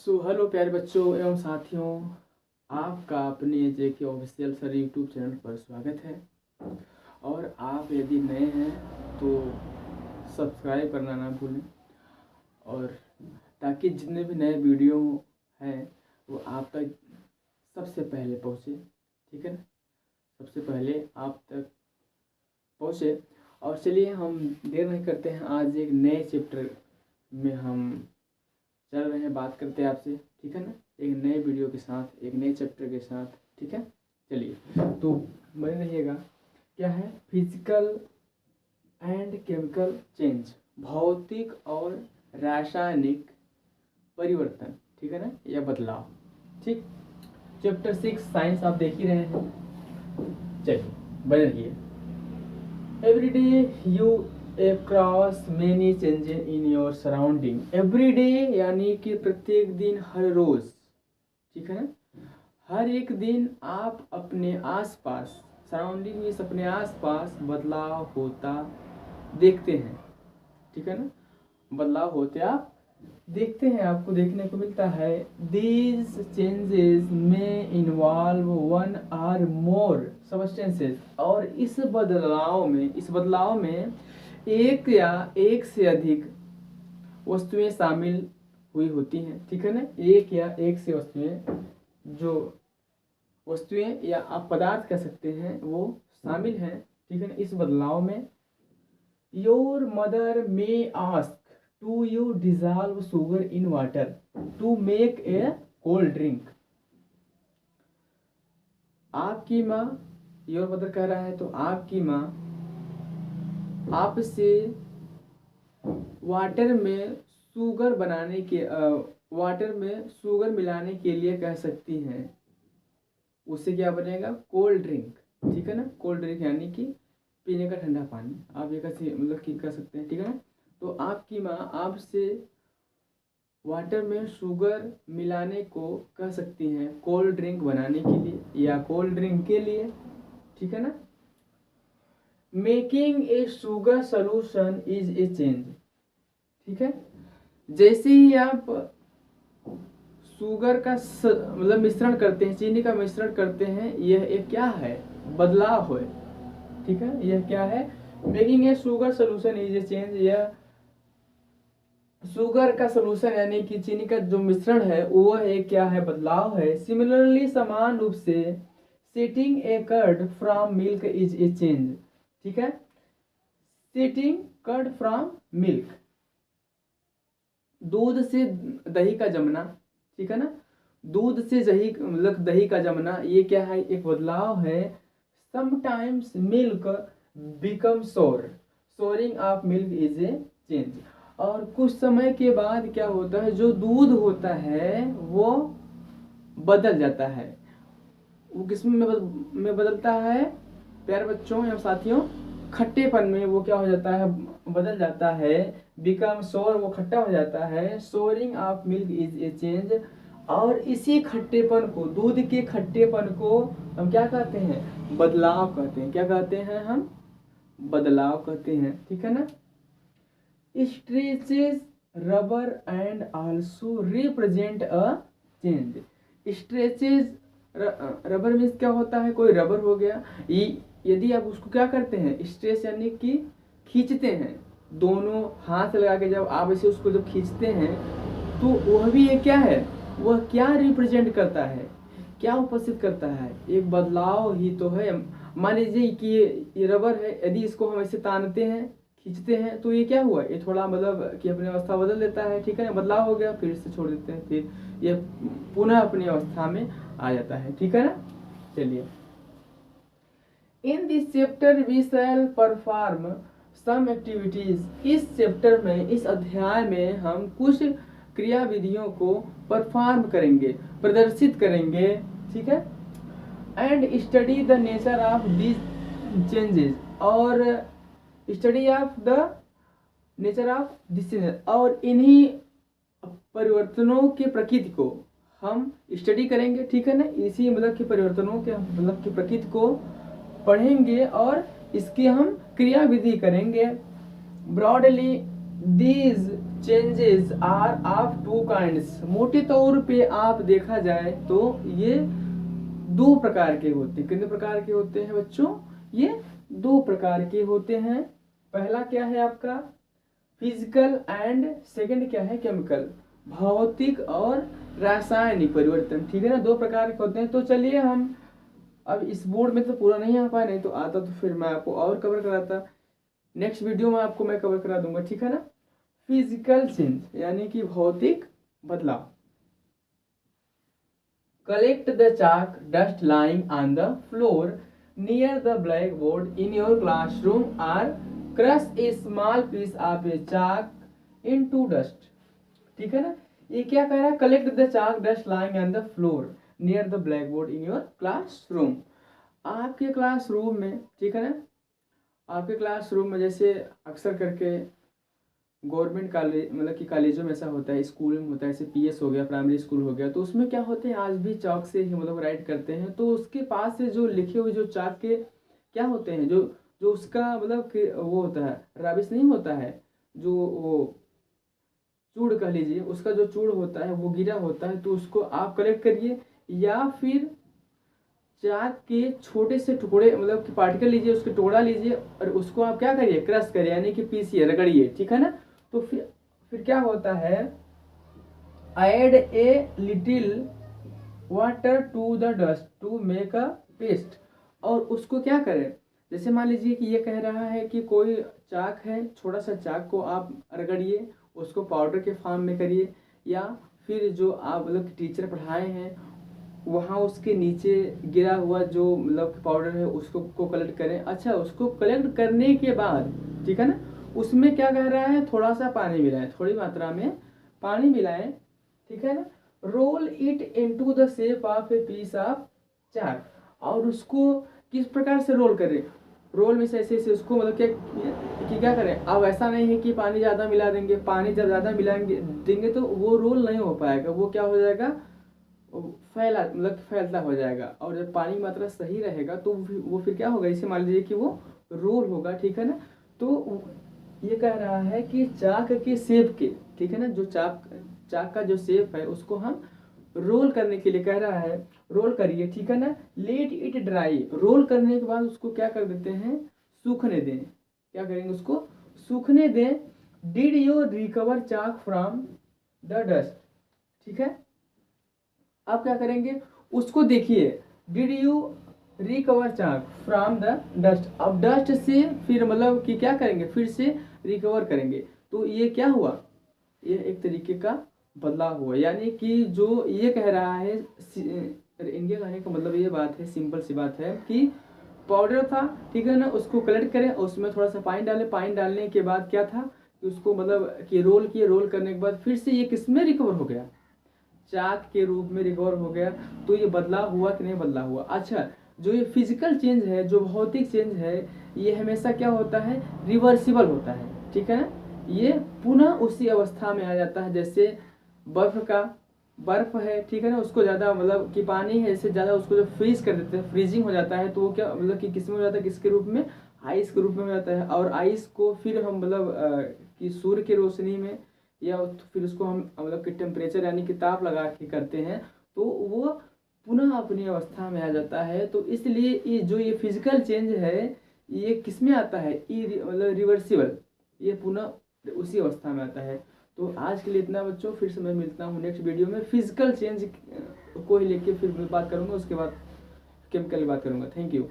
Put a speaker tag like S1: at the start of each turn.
S1: Hello प्यारे बच्चों एवं साथियों, आपका अपने जेके ऑफिशियल सर यूट्यूब चैनल पर स्वागत है। और आप यदि नए हैं तो सब्सक्राइब करना ना भूलें, और ताकि जितने भी नए वीडियो हैं वो आप तक सबसे पहले पहुँचे। ठीक है ना, सबसे पहले आप तक पहुँचे। और चलिए हम देर नहीं करते हैं, आज एक नए चैप्टर में हम चल रहे हैं, बात करते हैं आपसे। ठीक है ना, एक नए वीडियो के साथ, एक नए चैप्टर के साथ। ठीक है, चलिए तो बने रहिएगा। क्या है? फिजिकल एंड केमिकल चेंज, भौतिक और रासायनिक परिवर्तन। ठीक है ना, या बदलाव। ठीक, चैप्टर 6 साइंस आप देख ही रहे हैं। चलिए बने रहिए। Every day you across many changes in your surrounding। every day यानी कि प्रत्येक दिन, हर रोज। ठीक है ना, हर एक दिन आप अपने आसपास, सराउंडिंग में अपने आसपास बदलाव होता देखते हैं। ठीक है ना, बदलाव होते आप देखते हैं, आपको देखने को मिलता है। These changes may involve one or more substances। और इस बदलाव में एक या एक से अधिक वस्तुएं शामिल हुई होती हैं। ठीक है ना, एक या एक से वस्तुएं या आप पदार्थ कह सकते हैं वो शामिल हैं। ठीक है ना, इस बदलाव में। Your mother may ask to you dissolve sugar in water to make a cold drink. आपकी माँ, योर मदर कह रहा है तो आपकी माँ आपसे वाटर में शुगर मिलाने के लिए कह सकती हैं। उससे क्या बनेगा? Cold drink. ठीक है ना, कोल्ड ड्रिंक यानी कि पीने का ठंडा पानी, आप ये कह सकते हैं। ठीक है ना, तो आपकी माँ आपसे वाटर में शुगर मिलाने को कह सकती हैं कोल्ड ड्रिंक बनाने के लिए या कोल्ड ड्रिंक के लिए। ठीक है ना, making a sugar solution is a change. ठीक है, जैसे ही आप शुगर का मिश्रण करते हैं, चीनी का मिश्रण करते हैं, यह एक क्या है? बदलाव है। ठीक है, यह क्या है? Making a sugar solution is a change. यह शुगर का सोल्यूशन यानी कि चीनी का जो मिश्रण है वो एक क्या है? बदलाव है। सिमिलरली, समान रूप से, setting a curd from milk is a change. ठीक है, सेटिंग कर्ड फ्रॉम मिल्क, दूध से दही का जमना। ठीक है ना, दूध से दही का जमना, ये क्या है? एक बदलाव है। Sometimes milk become sour, souring of milk is a change. और कुछ समय के बाद क्या होता है? जो दूध होता है वो बदल जाता है। वो किस में बदलता है प्यारे बच्चों या साथियों? खट्टेपन में वो क्या हो जाता है? बदल जाता है। बिकम सोर, वो खट्टा हो जाता है। Souring of milk is a change. और इसी खट्टेपन को, दूध के खट्टेपन को हम क्या कहते हैं? बदलाव कहते हैं। क्या कहते हैं हम? बदलाव कहते हैं। ठीक है ना, stretches rubber and also represent a change. Stretches, rubber में क्या होता है? कोई रबर हो गया, यदि आप उसको क्या करते हैं? स्ट्रेच यानी कि खींचते हैं, दोनों हाथ लगा के जब आप इसे उसको जब खींचते हैं तो वह भी ये क्या है? वह क्या रिप्रेजेंट करता है? क्या उपस्थित करता है? एक बदलाव ही तो है। मान लीजिए कि ये रबर है, यदि इसको हम ऐसे तानते हैं, खींचते हैं, तो ये क्या हुआ? ये थोड़ा कि अपनी अवस्था बदल देता है। ठीक है ना, बदलाव हो गया, फिर इसे छोड़ देते हैं, फिर ये पुनः अपनी अवस्था में आ जाता है। ठीक है ना, चलिए। In this chapter we shall perform some activities. इस चैप्टर में, इस अध्याय में हम कुछ क्रिया विधियों को परफॉर्म करेंगे, प्रदर्शित करेंगे। ठीक है, and study the nature of these changes, और study of the nature of this changes, और इन्हीं परिवर्तनों के प्रकृति को हम स्टडी करेंगे। ठीक है ना, इसी कि परिवर्तनों के की प्रकृति को पढ़ेंगे और इसकी हम क्रिया विधि करेंगे। Broadly these changes are of two kinds. मोटे तौर पे आप देखा जाए तो ये दो प्रकार के होते हैं। कितने प्रकार के होते हैं बच्चों? ये दो प्रकार के होते हैं। पहला क्या है आपका फिजिकल एंड सेकंड क्या है केमिकल, भौतिक और रासायनिक परिवर्तन। ठीक है ना, दो प्रकार के होते हैं। तो चलिए हम अब इस बोर्ड में तो पूरा नहीं आ पाया, नहीं तो आता तो फिर मैं आपको और कवर कराता। नेक्स्ट वीडियो में आपको मैं कवर करा दूंगा, ठीक है ना। फिजिकल चेंज यानी कि भौतिक बदलाव। Collect the chalk dust lying on the floor near the black board in your classroom or crush a small piece of a chalk into dust. ठीक है ना, ये क्या कह रहा है? Collect the chalk dust lying on the floor near the black board in your classroom. आपके classroom में, ठीक है ना, आपके क्लासरूम में जैसे अक्सर करके गवर्नमेंट कॉलेज मतलब कि कॉलेजों में ऐसा होता है, स्कूल में होता है, जैसे पीएस हो गया, प्राइमरी स्कूल हो गया, तो उसमें क्या होते हैं आज भी चौक से ही मतलब राइट करते हैं। तो उसके पास से जो लिखे हुए जो चाक के क्या होते हैं, जो जो उसका मतलब कि वो होता है राबिश नहीं होता है, जो वो चूड़ कह लीजिए, उसका जो चूड़ होता है वो गिरा होता है, तो उसको आप कलेक्ट करिए या फिर चाक के छोटे से टुकड़े मतलब कि पार्टिकल लीजिए, उसके टुकड़ा लीजिए और उसको आप क्या करिए क्रश करिए यानी कि पीसिए, रगड़िए। ठीक है ना, तो फिर क्या होता है add a little water to the dust to make a paste. और उसको क्या करें, जैसे मान लीजिए कि ये कह रहा है कि कोई चाक है, छोटा सा चाक को आप रगड़िए, उसको पाउडर के फॉर्म में करिए, या फिर जो आप मतलब टीचर पढ़ाए हैं वहाँ उसके नीचे गिरा हुआ जो मतलब पाउडर है उसको को कलेक्ट करें। अच्छा, उसको कलेक्ट करने के बाद ठीक है ना, उसमें क्या कह रहा है थोड़ा सा पानी मिलाएं, थोड़ी मात्रा में पानी मिलाएं। ठीक है ना, roll it into the shape of a piece of chalk. और उसको किस प्रकार से रोल करें, रोल में से ऐसे ऐसे उसको मतलब क्या करें। अब ऐसा नहीं है कि पानी ज़्यादा मिला देंगे, पानी जब ज़्यादा मिलाएंगे देंगे तो वो रोल नहीं हो पाएगा, वो क्या हो जाएगा फैला मतलब फैलता हो जाएगा। और जब पानी की मात्रा सही रहेगा तो वो फिर क्या होगा, इसे मान लीजिए कि वो रोल होगा। ठीक है ना, तो ये कह रहा है कि चाक के शेप के, ठीक है ना, जो चाक का जो शेप है उसको हम रोल करने के लिए कह रहा है, रोल करिए। ठीक है ना, लेट इट ड्राई। रोल करने के बाद उसको क्या कर देते हैं, सूखने दें। क्या करेंगे, उसको सूखने दें। Did you recover chalk from the dust. ठीक है, अब क्या करेंगे, उसको देखिए, did you recover chalk from the dust. अब डस्ट से फिर मतलब कि क्या करेंगे, फिर से रिकवर करेंगे। तो ये क्या हुआ, ये एक तरीके का बदलाव हुआ। यानी कि जो ये कह रहा है इनके कहने का मतलब ये बात है, सिंपल सी बात है कि पाउडर था, ठीक है ना, उसको कलेक्ट करें, उसमें थोड़ा सा पानी डालें, पानी डालने के बाद क्या था कि उसको मतलब कि रोल किए, रोल करने के बाद फिर से ये किस में रिकवर हो गया, चाक के रूप में रिकवर हो गया। तो ये बदलाव हुआ कि नहीं बदलाव हुआ। अच्छा, जो ये फिजिकल चेंज है, जो भौतिक चेंज है, ये हमेशा क्या होता है, रिवर्सिबल होता है। ठीक है ना, ये पुनः उसी अवस्था में आ जाता है जैसे बर्फ है, ठीक है ना, उसको ज़्यादा मतलब कि पानी है इससे ज़्यादा उसको जब फ्रीज कर देते हैं, फ्रीजिंग हो जाता है, तो वो क्या मतलब कि किस में हो जाता है, किसके रूप में, आइस के रूप में हो जाता है। और आइस को फिर हम मतलब कि सूर्य की रोशनी में या फिर उसको हम मतलब कि टेम्परेचर यानी कि ताप लगा के करते हैं तो वो पुनः अपनी अवस्था में आ जाता है। तो इसलिए ये जो ये फिजिकल चेंज है ये किस में आता है, मतलब रिवर्सिबल, ये पुनः उसी अवस्था में आता है। तो आज के लिए इतना बच्चों, फिर से मैं मिलता हूँ नेक्स्ट वीडियो में। फिजिकल चेंज को ही लेके फिर बात करूँगा, उसके बाद केमिकल की बात करूँगा। Thank you.